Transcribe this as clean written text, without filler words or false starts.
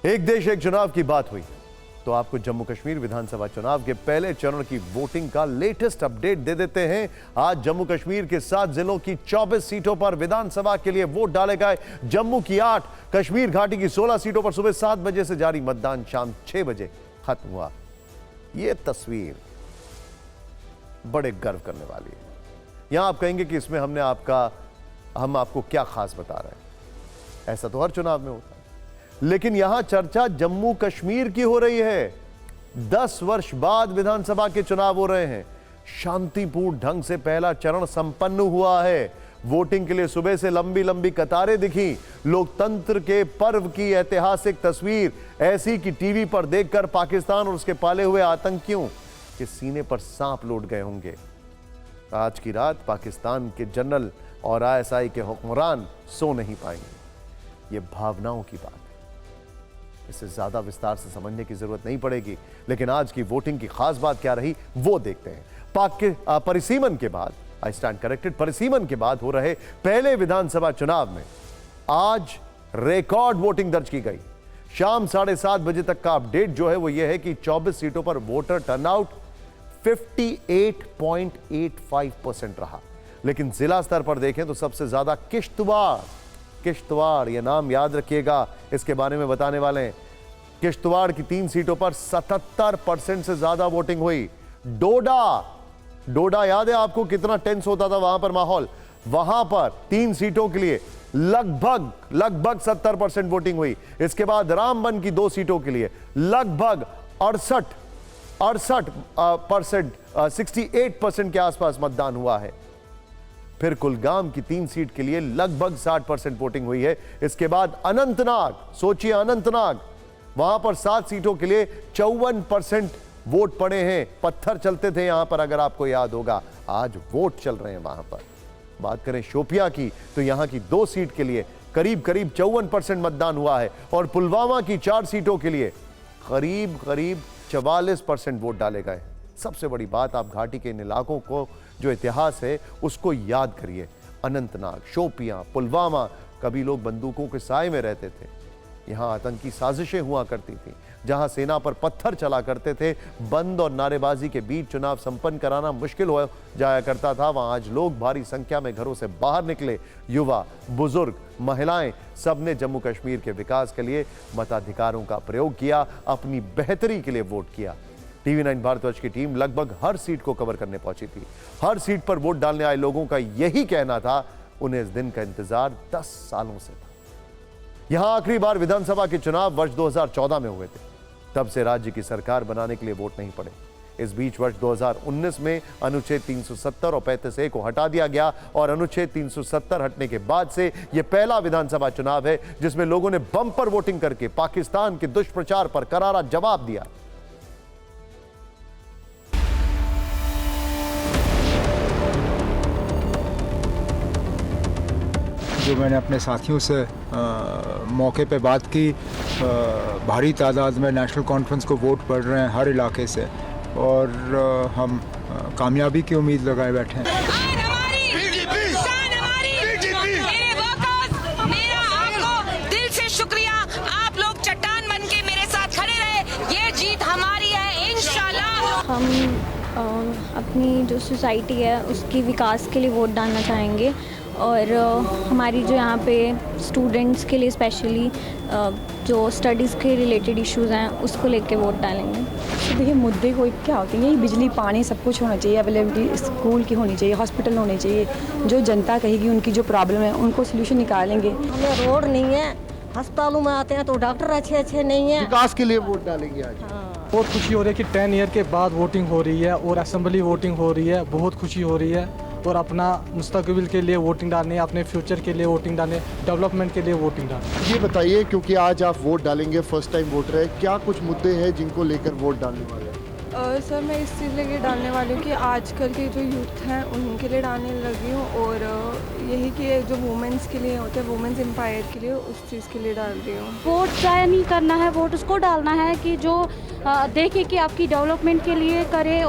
एक देश एक चुनाव की बात हुई तो आपको जम्मू कश्मीर विधानसभा चुनाव के पहले चरण की वोटिंग का लेटेस्ट अपडेट दे देते हैं। आज जम्मू कश्मीर के 7 जिलों की 24 सीटों पर विधानसभा के लिए वोट डाले गए। जम्मू की 8, कश्मीर घाटी की 16 सीटों पर सुबह 7 बजे से जारी मतदान शाम 6 बजे खत्म हुआ। यह तस्वीर बड़े गर्व करने वाली है। यहां आप कहेंगे कि इसमें हम आपको क्या खास बता रहे हैं। ऐसा तो हर चुनाव में होता है, लेकिन यहां चर्चा जम्मू कश्मीर की हो रही है। 10 वर्ष बाद विधानसभा के चुनाव हो रहे हैं। शांतिपूर्ण ढंग से पहला चरण संपन्न हुआ है। वोटिंग के लिए सुबह से लंबी लंबी कतारें दिखी। लोकतंत्र के पर्व की ऐतिहासिक तस्वीर ऐसी कि टीवी पर देखकर पाकिस्तान और उसके पाले हुए आतंकियों के सीने पर सांप लौट गए होंगे। आज की रात पाकिस्तान के जनरल और आईएसआई के हुक्मरान सो नहीं पाएंगे। यह भावनाओं की बात है, इसे ज्यादा विस्तार से समझने की जरूरत नहीं पड़ेगी। लेकिन आज की वोटिंग की खास बात क्या रही वो देखते हैं। परिसीमन के बाद, आई स्टैंड करेक्टेड, परिसीमन के बाद हो रहे पहले विधानसभा चुनाव में आज रिकॉर्ड वोटिंग दर्ज की गई। शाम 7:30 बजे तक का अपडेट जो है वो ये है कि 24 सीटों पर वोटर टर्नआउट 58.85% रहा। लेकिन जिला स्तर पर देखें तो सबसे ज्यादा किश्तवाड़, यह नाम याद रखिएगा, इसके बारे में बताने वाले हैं। किश्तवाड़ की 3 सीटों पर 77% से ज्यादा वोटिंग हुई। डोडा याद है आपको कितना टेंस होता था वहां पर माहौल। वहां पर 3 सीटों के लिए लगभग 70% वोटिंग हुई। इसके बाद रामबन की 2 सीटों के लिए लगभग 68% के आसपास मतदान हुआ है। फिर कुलगाम की 3 सीट के लिए लगभग 60% वोटिंग हुई है। इसके बाद अनंतनाग, सोचिए अनंतनाग, वहां पर 7 सीटों के लिए 54% वोट पड़े हैं। पत्थर चलते थे यहां पर, अगर आपको याद होगा। आज वोट चल रहे हैं वहां पर। बात करें शोपियां की तो यहां की 2 सीट के लिए करीब 54% मतदान हुआ है। और पुलवामा की 4 सीटों के लिए करीब 44% वोट डाले गए। सबसे बड़ी बात, आप घाटी के इन इलाकों को जो इतिहास है उसको याद करिए। अनंतनाग, शोपियां, पुलवामा, कभी लोग बंदूकों के साए में रहते थे। यहां आतंकी साजिशें हुआ करती थी, जहां सेना पर पत्थर चला करते थे। बंद और नारेबाजी के बीच चुनाव संपन्न कराना मुश्किल हो जाया करता था। वहां आज लोग भारी संख्या में घरों से बाहर निकले। युवा, बुजुर्ग, महिलाएं, सबने जम्मू कश्मीर के विकास के लिए मताधिकारों का प्रयोग किया, अपनी बेहतरी के लिए वोट किया। टीवी 9 भारतवर्ष की टीम लगभग हर सीट को कवर करने पहुंची थी। हर सीट पर वोट डालने आए लोगों का यही कहना था, उन्हें इस दिन का इंतजार 10 सालों से था। यहां आखिरी बार विधानसभा के चुनाव वर्ष 2014 में हुए थे। तब से राज्य की सरकार बनाने के लिए वोट नहीं पड़े। इस बीच वर्ष 2019 में अनुच्छेद 370 और 35A को हटा दिया गया और अनुच्छेद 370 हटने के बाद से यह पहला विधानसभा चुनाव है जिसमें लोगों ने बम्पर वोटिंग करके पाकिस्तान के दुष्प्रचार पर करारा जवाब दिया। जो मैंने अपने साथियों से मौके पे बात की, भारी तादाद में नेशनल कॉन्फ्रेंस को वोट पड़ रहे हैं हर इलाके से, और हम कामयाबी की उम्मीद लगाए बैठे हैं। मेरा आपको दिल से शुक्रिया, आप लोग चट्टान बन के मेरे साथ खड़े रहे। ये जीत हमारी है इंशाल्लाह। हम अपनी जो सोसाइटी है उसकी विकास के लिए वोट डालना चाहेंगे, और हमारी जो यहाँ पे स्टूडेंट्स के लिए स्पेशली जो स्टडीज़ के रिलेटेड इश्यूज़ हैं उसको लेके वोट डालेंगे। तो देखिए, मुद्दे कोई क्या होते हैं, बिजली, पानी, सब कुछ होना चाहिए, अवेलेबिलिटी स्कूल की होनी चाहिए, हॉस्पिटल होने चाहिए। जो जनता कहेगी उनकी जो प्रॉब्लम है उनको सोल्यूशन निकालेंगे। हमें रोड नहीं है, अस्पतालों में आते हैं तो डॉक्टर अच्छे नहीं है। विकास के लिए वोट डालेंगे आज। बहुत खुशी हो रही है कि 10 ईयर के बाद वोटिंग हो रही है और असेंबली वोटिंग हो रही है। बहुत खुशी हो रही है, और अपना मुस्तकबिल के लिए वोटिंग डालनी है, अपने फ्यूचर के लिए वोटिंग डालनी है, डेवलपमेंट के लिए वोटिंग डालनी। ये बताइए, क्योंकि आज आप वोट डालेंगे, फर्स्ट टाइम वोटर है, क्या कुछ मुद्दे हैं जिनको लेकर वोट डालने वाले हैं? सर, मैं इस चीज़ के लिए डालने वाली हूँ कि आजकल के जो यूथ हैं उनके लिए डालने लगी हूँ, और यही कि जो वुमेंस के लिए होते हैं, वुमेंस एम्पायर के लिए, उस चीज़ के लिए डाल रही हूँ। वोट ज़ाया नहीं करना है, वोट उसको डालना है कि जो देखे कि आपकी डेवलपमेंट के लिए करे।